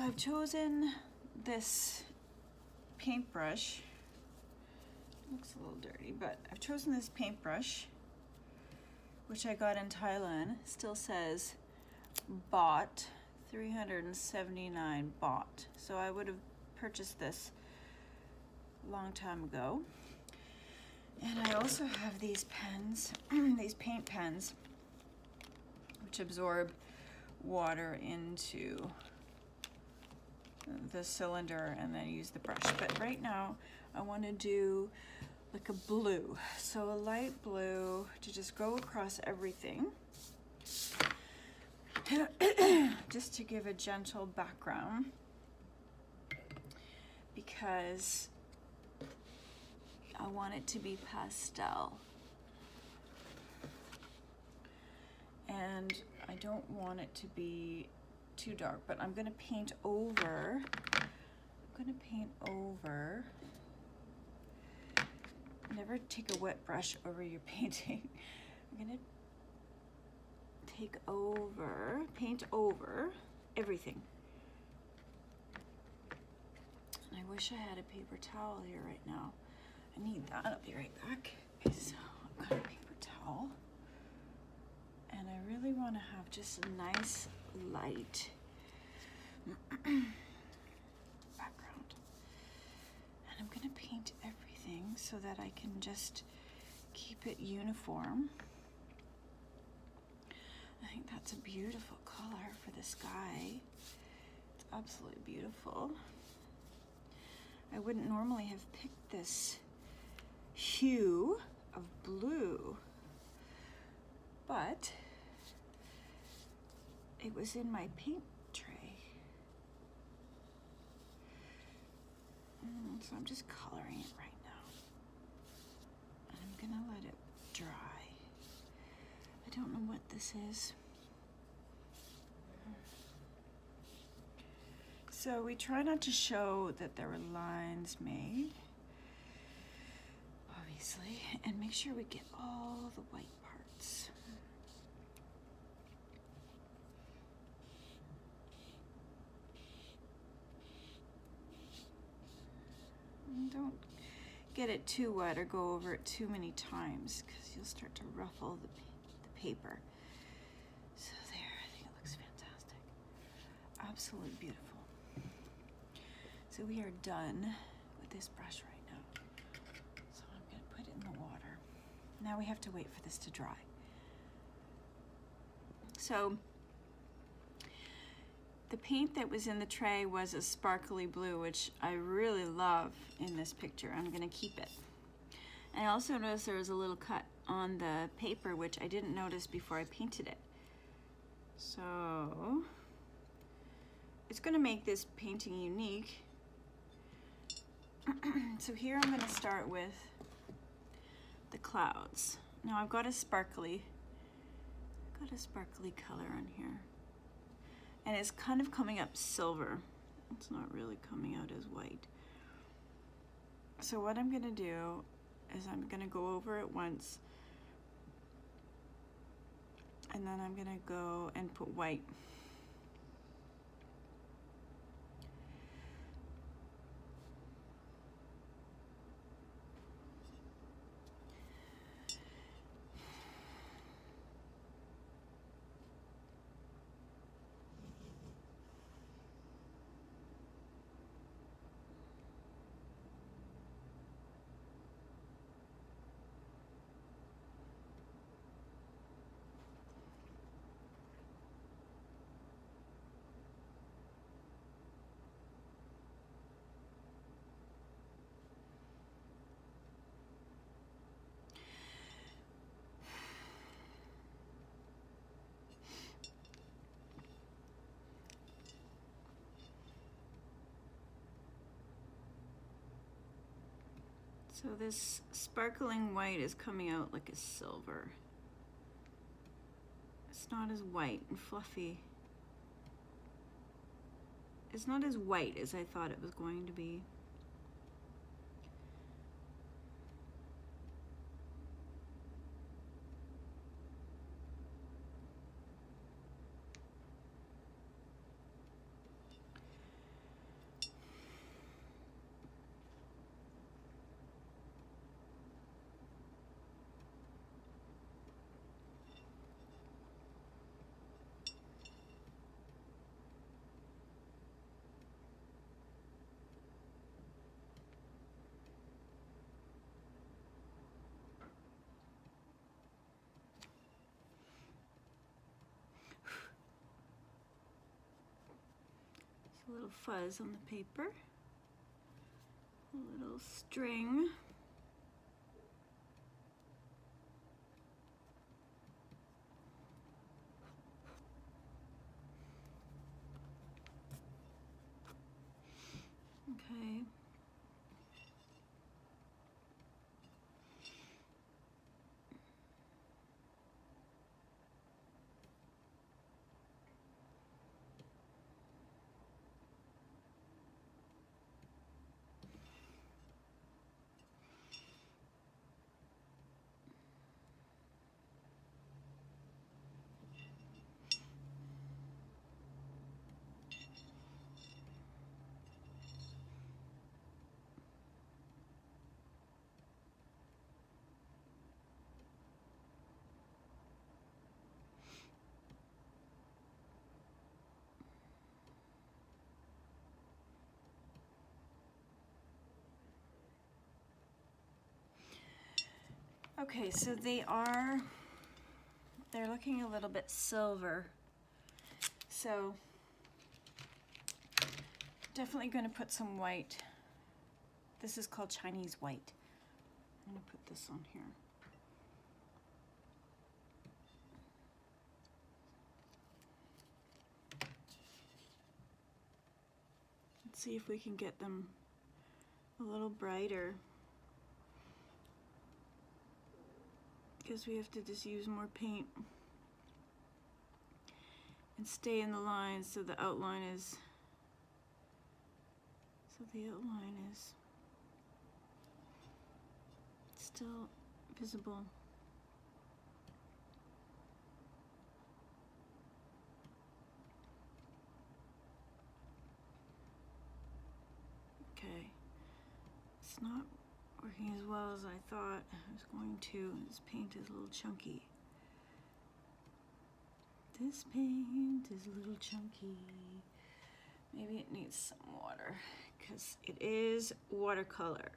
I've chosen this paintbrush. Looks a little dirty, but I've chosen this paintbrush, which I got in Thailand. Still says bought, 379 bought. So I would have purchased this a long time ago. And I also have these pens, these paint pens, which absorb water into the cylinder and then use the brush. But right now I want to do like a blue, so a light blue to just go across everything just to give a gentle background, because I want it to be pastel and I don't want it to be too dark, but I'm going to paint over. Never take a wet brush over your painting. I'm going to paint over everything. And I wish I had a paper towel here right now. I need that. I'll be right back. Okay, so I've got a paper towel. And I really want to have just a nice light background. And I'm going to paint everything so that I can just keep it uniform. I think that's a beautiful color for the sky. It's absolutely beautiful. I wouldn't normally have picked this hue of blue, but it was in my paint tray. So I'm just coloring it right now. And I'm gonna let it dry. I don't know what this is. So we try not to show that there were lines made, obviously, and make sure we get all the white parts. And don't get it too wet or go over it too many times, because you'll start to ruffle the paper. So there, I think it looks fantastic. Absolutely beautiful. So we are done with this brush right now. So I'm going to put it in the water. Now we have to wait for this to dry. So the paint that was in the tray was a sparkly blue, which I really love in this picture. I'm going to keep it. I also noticed there was a little cut on the paper, which I didn't notice before I painted it. So it's going to make this painting unique. So here I'm going to start with the clouds. Now I've got a sparkly color on here, and it's kind of coming up silver. It's not really coming out as white. So what I'm going to do is I'm going to go over it once, and then I'm going to go and put white. So this sparkling white is coming out like a silver. It's not as white and fluffy. It's not as white as I thought it was going to be. a little fuzz on the paper, a little string. Okay. Okay, so they're looking a little bit silver. So definitely going to put some white. This is called Chinese white. I'm going to put this on here. Let's see if we can get them a little brighter, because we have to just use more paint and stay in the lines so the outline is still visible. Okay, it's not working as well as I thought I was going to. This paint is a little chunky. This paint is a little chunky. Maybe it needs some water, because it is watercolor.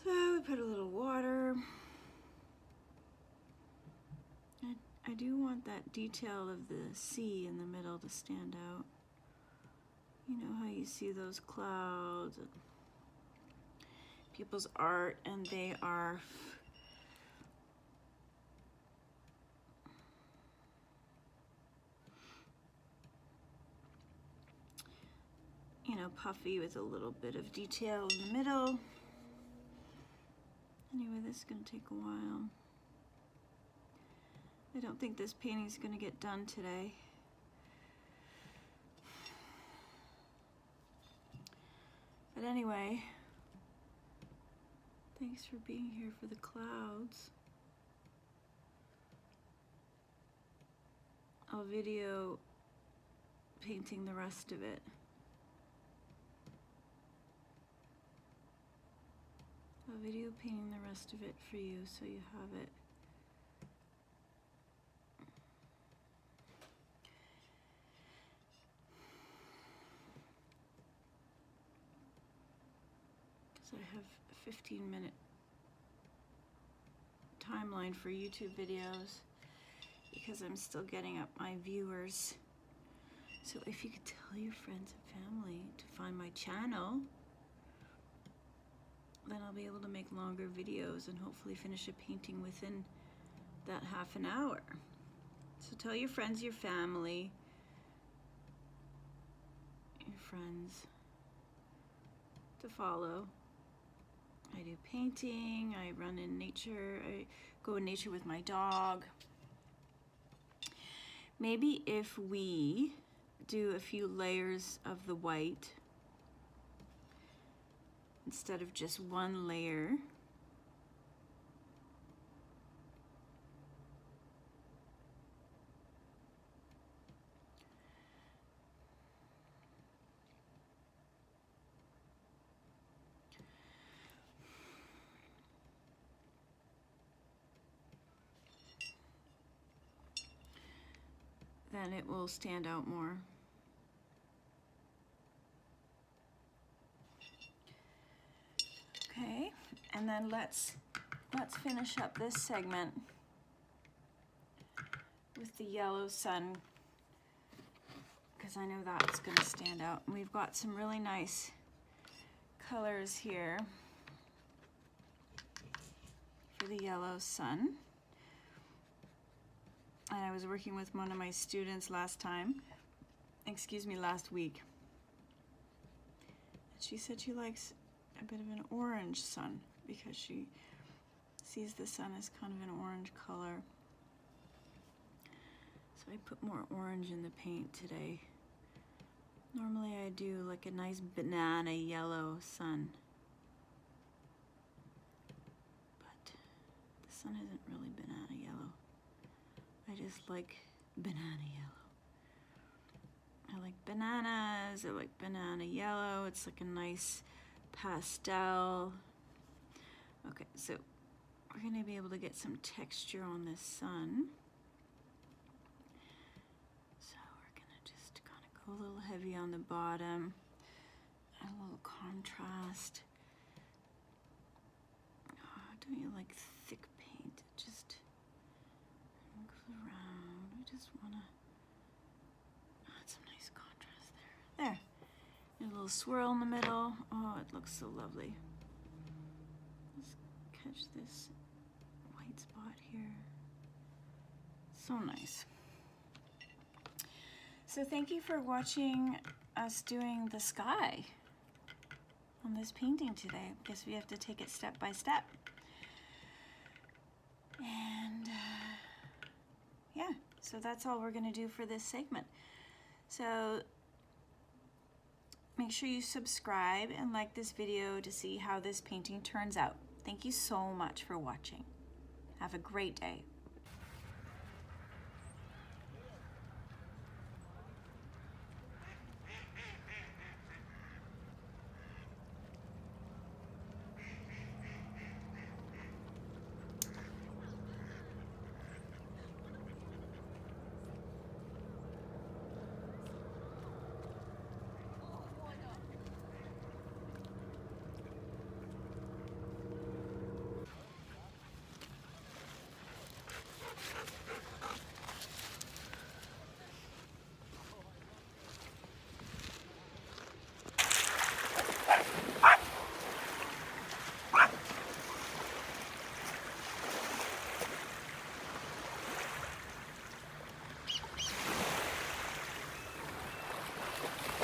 So we put a little water. I do want that detail of the sea in the middle to stand out. You know how you see those clouds, and people's art, and they are puffy with a little bit of detail in the middle. Anyway, this is going to take a while. I don't think this painting is going to get done today. But anyway, thanks for being here for the clouds. I'll video painting the rest of it. I'll video painting the rest of it for you so you have it. Because I have a 15-minute timeline for YouTube videos, because I'm still getting up my viewers. So if you could tell your friends and family to find my channel, then I'll be able to make longer videos and hopefully finish a painting within that half an hour. So tell your friends, your family, your friends to follow. I do painting, I run in nature, I go in nature with my dog. Maybe if we do a few layers of the white instead of just one layer. Then it will stand out more. Okay, and then let's finish up this segment with the yellow sun, because because I know that's going to stand out. And we've got some really nice colors here for the yellow sun. And I was working with one of my students last week. And she said she likes a bit of an orange sun because she sees the sun as kind of an orange color. So I put more orange in the paint today. Normally I do like a nice banana yellow sun. But the sun isn't really banana yellow. I just like banana yellow. I like bananas, I like banana yellow. It's like a nice pastel. Okay, so we're gonna be able to get some texture on this sun. So we're gonna just kind of go a little heavy on the bottom, add a little contrast. Oh, don't you like thick paint? It just goes around. I just wanna add some nice contrast there. There. And a little swirl in the middle. Oh, it looks so lovely. Let's catch this white spot here. So nice. So thank you for watching us doing the sky on this painting today. I guess we have to take it step by step. And yeah, so that's all we're gonna do for this segment. So make sure you subscribe and like this video to see how this painting turns out. Thank you so much for watching. Have a great day.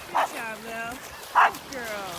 Good job, Lil. Good girl.